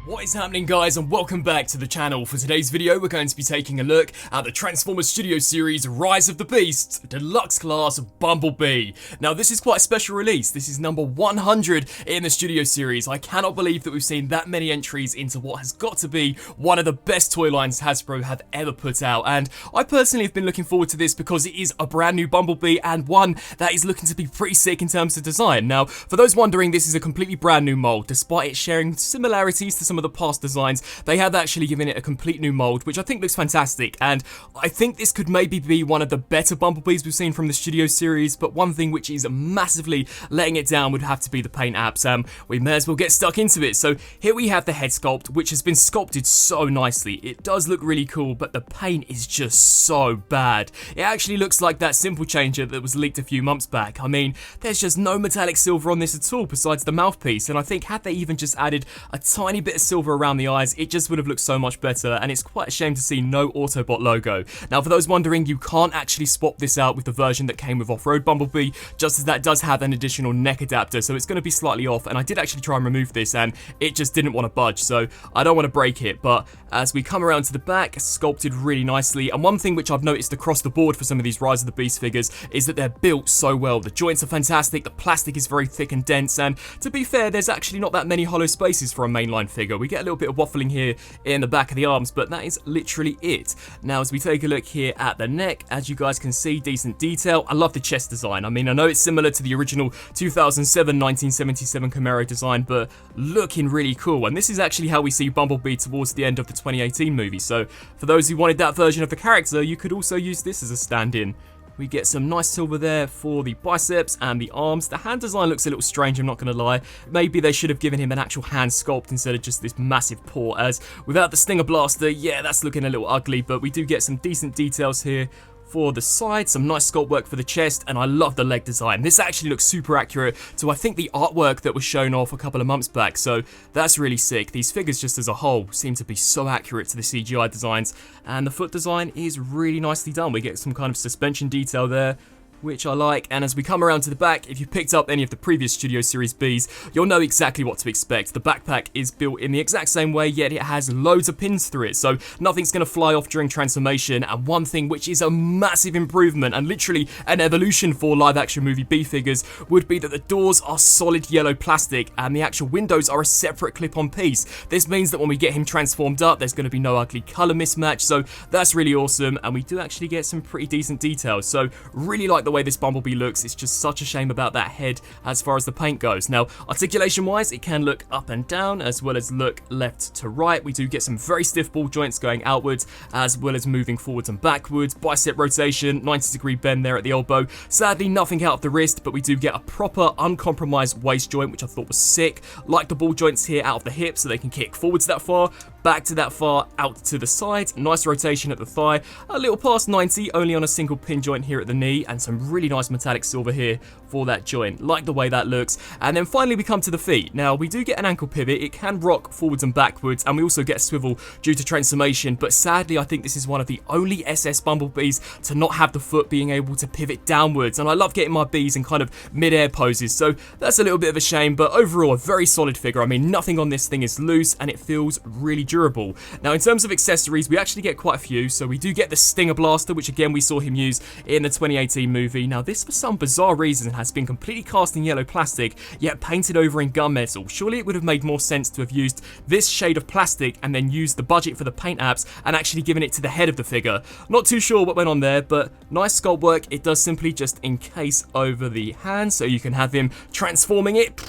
What is happening, guys, and welcome back to the channel. For today's video, we're going to be taking a look at the Transformers Studio Series Rise of the Beasts Deluxe Class Bumblebee. Now, this is quite a special release. This is number 100 in the Studio Series. I cannot believe that we've seen that many entries into what has got to be one of the best toy lines Hasbro have ever put out. And I personally have been looking forward to this because it is a brand new Bumblebee and one that is looking to be pretty sick in terms of design. Now, for those wondering, this is a completely brand new mold. Despite it sharing similarities to some of the past designs, they have actually given it a complete new mold, which I think looks fantastic, and I think this could maybe be one of the better Bumblebees we've seen from the Studio Series. But one thing which is massively letting it down would have to be the paint apps. We may as well get stuck into it. So here we have the head sculpt, which has been sculpted so nicely. It does look really cool, but the paint is just so bad. It actually looks like that simple changer that was leaked a few months back. I mean, there's just no metallic silver on this at all besides the mouthpiece, and I think had they even just added a tiny bit of silver around the eyes, it just would have looked so much better. And it's quite a shame to see no Autobot logo. Now, for those wondering, you can't actually swap this out with the version that came with Off-Road Bumblebee, just as that does have an additional neck adapter, so it's going to be slightly off. And I did actually try and remove this, and it just didn't want to budge, so I don't want to break it. But as we come around to the back, sculpted really nicely. And one thing which I've noticed across the board for some of these Rise of the Beast figures is that they're built so well. The joints are fantastic, the plastic is very thick and dense, and to be fair, there's actually not that many hollow spaces for a mainline figure. We get a little bit of waffling here in the back of the arms, but that is literally it. Now, as we take a look here at the neck, as you guys can see, decent detail. I love the chest design. I mean, I know it's similar to the original 1977 Camaro design, but looking really cool. And this is actually how we see Bumblebee towards the end of the 2018 movie. So for those who wanted that version of the character, you could also use this as a stand-in. We get some nice silver there for the biceps and the arms. The hand design looks a little strange, I'm not going to lie. Maybe they should have given him an actual hand sculpt instead of just this massive paw, as without the Stinger Blaster, yeah, that's looking a little ugly, but we do get some decent details here for the side, some nice sculpt work for the chest, and I love the leg design. This actually looks super accurate to, I think, the artwork that was shown off a couple of months back, so that's really sick. These figures just as a whole seem to be so accurate to the CGI designs, and the foot design is really nicely done. We get some kind of suspension detail there, which I like. And as we come around to the back, if you picked up any of the previous Studio Series Bs, you'll know exactly what to expect. The backpack is built in the exact same way, yet it has loads of pins through it, so nothing's going to fly off during transformation. And one thing which is a massive improvement and literally an evolution for live action movie B figures would be that the doors are solid yellow plastic and the actual windows are a separate clip-on piece. This means that when we get him transformed up, there's going to be no ugly color mismatch, so that's really awesome. And we do actually get some pretty decent details, so really like the way this Bumblebee looks. It's just such a shame about that head as far as the paint goes. Now, articulation wise, it can look up and down as well as look left to right. We do get some very stiff ball joints going outwards as well as moving forwards and backwards. Bicep rotation, 90-degree bend there at the elbow. Sadly, nothing out of the wrist, but we do get a proper uncompromised waist joint, which I thought was sick. Like the ball joints here out of the hip so they can kick forwards that far, back to that far, out to the side. Nice rotation at the thigh, a little past 90, only on a single pin joint here at the knee, and some really nice metallic silver here for that joint. Like the way that looks. And then finally we come to the feet. Now, we do get an ankle pivot. It can rock forwards and backwards, and we also get a swivel due to transformation, but sadly I think this is one of the only SS Bumblebees to not have the foot being able to pivot downwards, and I love getting my Bs in kind of mid-air poses, so that's a little bit of a shame. But overall, a very solid figure. I mean, nothing on this thing is loose and it feels really durable. Now, in terms of accessories, we actually get quite a few. So we do get the Stinger Blaster, which again we saw him use in the 2018 movie. Now, this for some bizarre reason has been completely cast in yellow plastic, yet painted over in gunmetal. Surely it would have made more sense to have used this shade of plastic and then used the budget for the paint apps and actually given it to the head of the figure. Not too sure what went on there, but nice sculpt work. It does simply just encase over the hand, so you can have him transforming it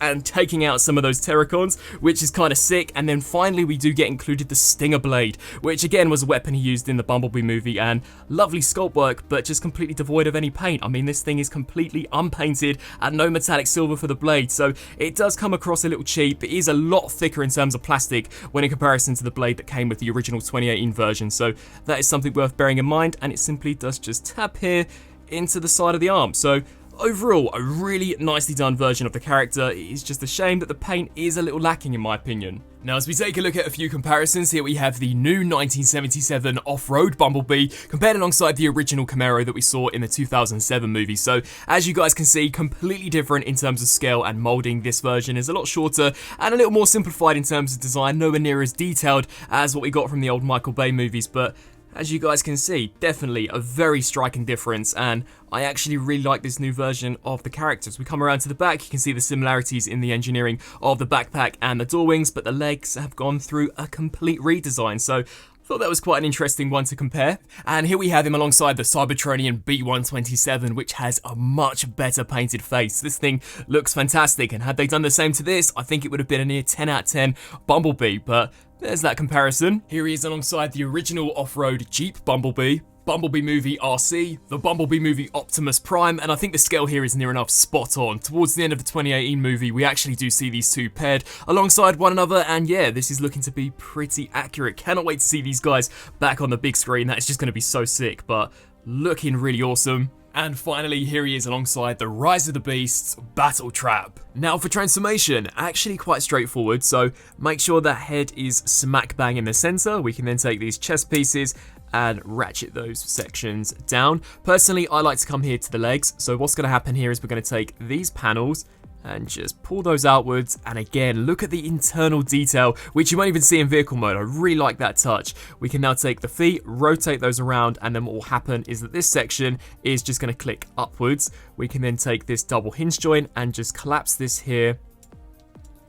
and taking out some of those Terracons, which is kind of sick. And then finally we do get included the Stinger Blade, which again was a weapon he used in the Bumblebee movie, and lovely sculpt work, but just completely devoid of any paint. I mean, this thing is completely unpainted and no metallic silver for the blade, so it does come across a little cheap. It is a lot thicker in terms of plastic when in comparison to the blade that came with the original 2018 version, so that is something worth bearing in mind. And it simply does just tap here into the side of the arm. So overall, a really nicely done version of the character. It is just a shame that the paint is a little lacking in my opinion. Now, as we take a look at a few comparisons, here we have the new 1977 off-road Bumblebee compared alongside the original Camaro that we saw in the 2007 movie. So, as you guys can see, completely different in terms of scale and molding. This version is a lot shorter and a little more simplified in terms of design, nowhere near as detailed as what we got from the old Michael Bay movies, but as you guys can see, definitely a very striking difference, and I actually really like this new version of the characters. We come around to the back, you can see the similarities in the engineering of the backpack and the door wings, but the legs have gone through a complete redesign, so I thought that was quite an interesting one to compare. And here we have him alongside the Cybertronian B127, which has a much better painted face. This thing looks fantastic, and had they done the same to this, I think it would have been a near 10 out of 10 Bumblebee, but there's that comparison. Here he is alongside the original off-road Jeep Bumblebee, Bumblebee movie RC, the Bumblebee movie Optimus Prime, and I think the scale here is near enough spot on. Towards the end of the 2018 movie, we actually do see these two paired alongside one another, and yeah, this is looking to be pretty accurate. Cannot wait to see these guys back on the big screen. That is just going to be so sick, but looking really awesome. And finally, here he is alongside the Rise of the Beasts Battle Trap. Now for transformation, actually quite straightforward, so make sure that head is smack bang in the center. We can then take these chest pieces and ratchet those sections down. Personally, I like to come here to the legs, so what's going to happen here is we're going to take these panels and just pull those outwards, and again, look at the internal detail, which you won't even see in vehicle mode. I really like that touch. We can now take the feet, rotate those around, and then what will happen is that this section is just going to click upwards. We can then take this double hinge joint and just collapse this here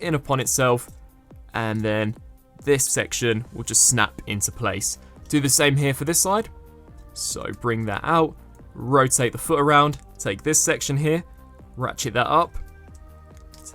in upon itself, and then this section will just snap into place. Do the same here for this side. So bring that out, rotate the foot around, take this section here, ratchet that up,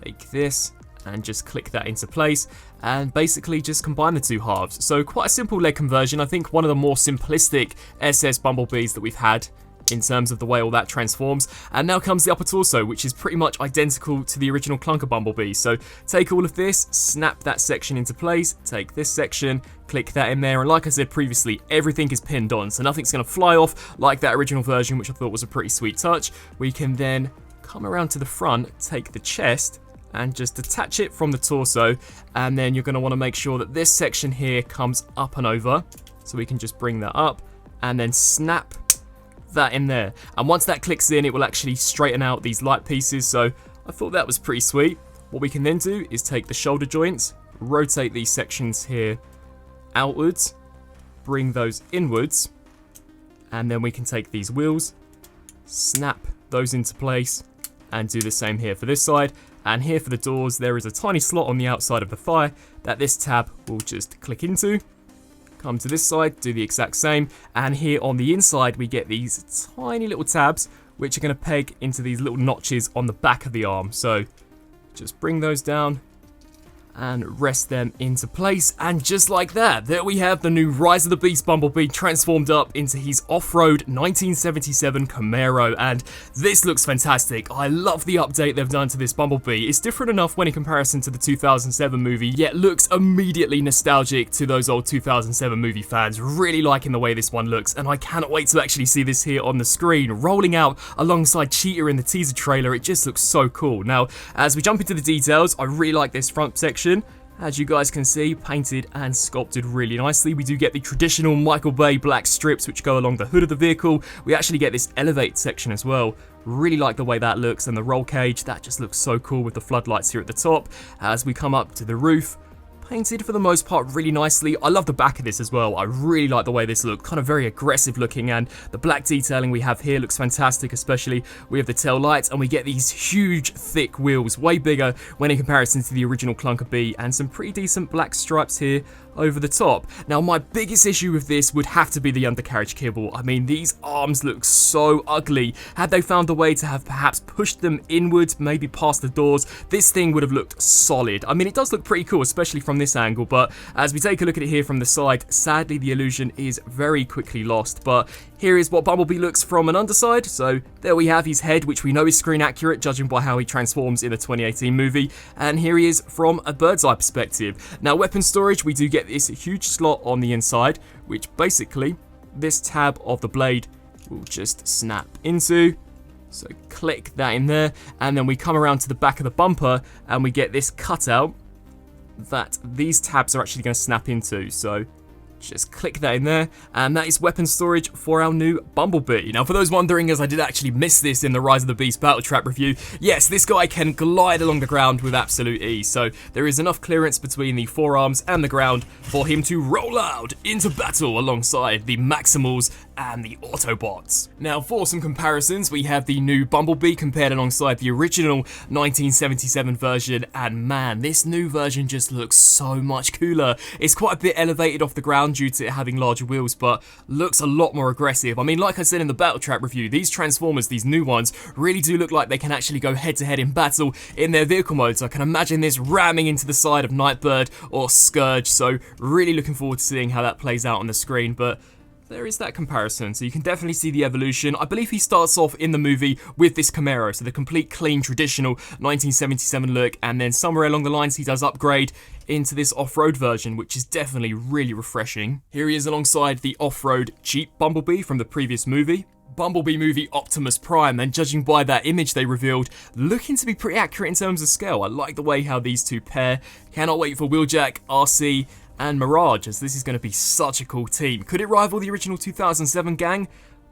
take this and just click that into place, and basically just combine the two halves. So quite a simple leg conversion. I think one of the more simplistic SS Bumblebees that we've had in terms of the way all that transforms. And now comes the upper torso, which is pretty much identical to the original Clunker Bumblebee. So take all of this, snap that section into place, take this section, click that in there, and like I said previously, everything is pinned on, so nothing's going to fly off like that original version, which I thought was a pretty sweet touch. We can then come around to the front, take the chest, and just detach it from the torso, and then you're going to want to make sure that this section here comes up and over, so we can just bring that up, and then snap that in there. And once that clicks in, it will actually straighten out these light pieces, so I thought that was pretty sweet. What we can then do is take the shoulder joints, rotate these sections here outwards, bring those inwards, and then we can take these wheels, snap those into place, and do the same here for this side. And here for the doors, there is a tiny slot on the outside of the thigh that this tab will just click into. Come to this side, do the exact same, and here on the inside we get these tiny little tabs which are going to peg into these little notches on the back of the arm. So just bring those down and rest them into place, and just like that, there we have the new Rise of the Beast Bumblebee transformed up into his off-road 1977 Camaro, and this looks fantastic. I love the update they've done to this Bumblebee. It's different enough when in comparison to the 2007 movie, yet looks immediately nostalgic to those old 2007 movie fans. Really liking the way this one looks, and I cannot wait to actually see this here on the screen, rolling out alongside Cheetah in the teaser trailer. It just looks so cool. Now, as we jump into the details, I really like this front section. As you guys can see, painted and sculpted really nicely. We do get the traditional Michael Bay black strips which go along the hood of the vehicle. We actually get this elevate section as well. Really like the way that looks, and the roll cage, that just looks so cool with the floodlights here at the top. As we come up to the roof, painted for the most part really nicely. I love the back of this as well. I really like the way this looks, kind of very aggressive looking, and the black detailing we have here looks fantastic, especially with the tail lights, and we get these huge thick wheels, way bigger when in comparison to the original Clunker B, and some pretty decent black stripes here over the top. Now, my biggest issue with this would have to be the undercarriage kibble. I mean, these arms look so ugly. Had they found a way to have perhaps pushed them inwards, maybe past the doors, this thing would have looked solid. I mean, it does look pretty cool, especially from this angle, but as we take a look at it here from the side, sadly the illusion is very quickly lost. But here is what Bumblebee looks from an underside. So there we have his head, which we know is screen accurate, judging by how he transforms in the 2018 movie. And here he is from a bird's eye perspective. Now, weapon storage, we do get this huge slot on the inside, which basically this tab of the blade will just snap into. So click that in there, and then we come around to the back of the bumper and we get this cutout that these tabs are actually going to snap into. So just click that in there, and that is weapon storage for our new Bumblebee. Now, for those wondering, as I did actually miss this in the Rise of the Beast Battle Trap review, yes, this guy can glide along the ground with absolute ease, so there is enough clearance between the forearms and the ground for him to roll out into battle alongside the Maximals and the Autobots. Now, for some comparisons, we have the new Bumblebee compared alongside the original 1977 version, and man, this new version just looks so much cooler. It's quite a bit elevated off the ground due to it having larger wheels, but looks a lot more aggressive. I mean, like I said in the Battle Trap review, these Transformers, these new ones, really do look like they can actually go head-to-head in battle in their vehicle modes. I can imagine this ramming into the side of Nightbird or Scourge, so really looking forward to seeing how that plays out on the screen, but there is that comparison, so you can definitely see the evolution. I believe he starts off in the movie with this Camaro, so the complete, clean, traditional 1977 look, and then somewhere along the lines he does upgrade into this off-road version, which is definitely really refreshing. Here he is alongside the off-road cheap Bumblebee from the previous movie. Bumblebee movie Optimus Prime, and judging by that image they revealed, looking to be pretty accurate in terms of scale. I like the way how these two pair. Cannot wait for Wheeljack, RC, and Mirage, as this is going to be such a cool team. Could it rival the original 2007 gang?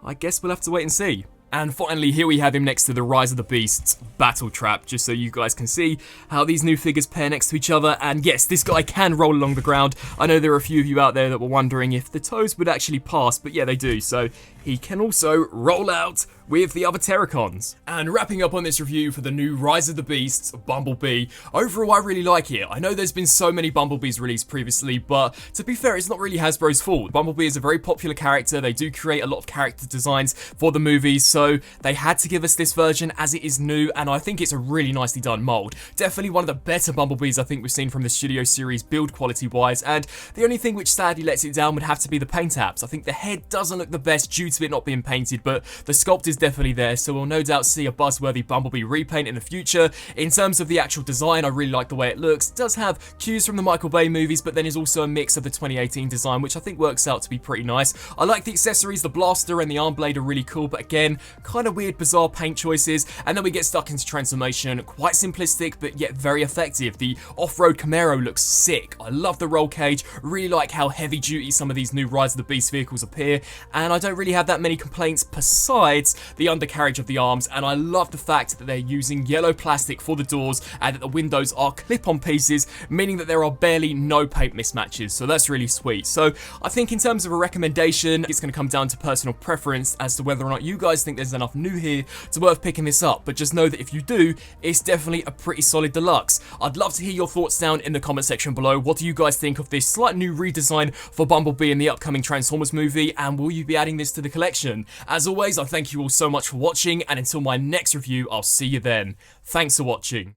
I guess we'll have to wait and see. And finally, here we have him next to the Rise of the Beasts Battle Trap, just so you guys can see how these new figures pair next to each other. And yes, this guy can roll along the ground. I know there are a few of you out there that were wondering if the toes would actually pass, but yeah, they do. So he can also roll out with the other Terracons. And wrapping up on this review for the new Rise of the Beasts Bumblebee, overall I really like it. I know there's been so many Bumblebees released previously, but to be fair, it's not really Hasbro's fault. Bumblebee is a very popular character. They do create a lot of character designs for the movies, so they had to give us this version as it is new, and I think it's a really nicely done mold. Definitely one of the better Bumblebees I think we've seen from the studio series build quality wise, and the only thing which sadly lets it down would have to be the paint apps. I think the head doesn't look the best due to it not being painted, but the sculpt is definitely there, so we'll no doubt see a buzzworthy Bumblebee repaint in the future. In terms of the actual design, I really like the way it looks. It does have cues from the Michael Bay movies, but then is also a mix of the 2018 design, which I think works out to be pretty nice. I like the accessories. The blaster and the arm blade are really cool, but again, kind of weird, bizarre paint choices. And then we get stuck into transformation. Quite simplistic, but yet very effective. The off-road Camaro looks sick. I love the roll cage. Really like how heavy duty some of these new Rise of the Beast vehicles appear, and I don't really have that many complaints besides the undercarriage of the arms, and I love the fact that they're using yellow plastic for the doors and that the windows are clip-on pieces, meaning that there are barely no paint mismatches, so that's really sweet. So I think in terms of a recommendation, it's going to come down to personal preference as to whether or not you guys think there's enough new here to worth picking this up, but just know that if you do, it's definitely a pretty solid deluxe. I'd love to hear your thoughts down in the comment section below. What do you guys think of this slight new redesign for Bumblebee in the upcoming Transformers movie, and will you be adding this to the collection? As always, I thank you all so much for watching, and until my next review, I'll see you then. Thanks for watching.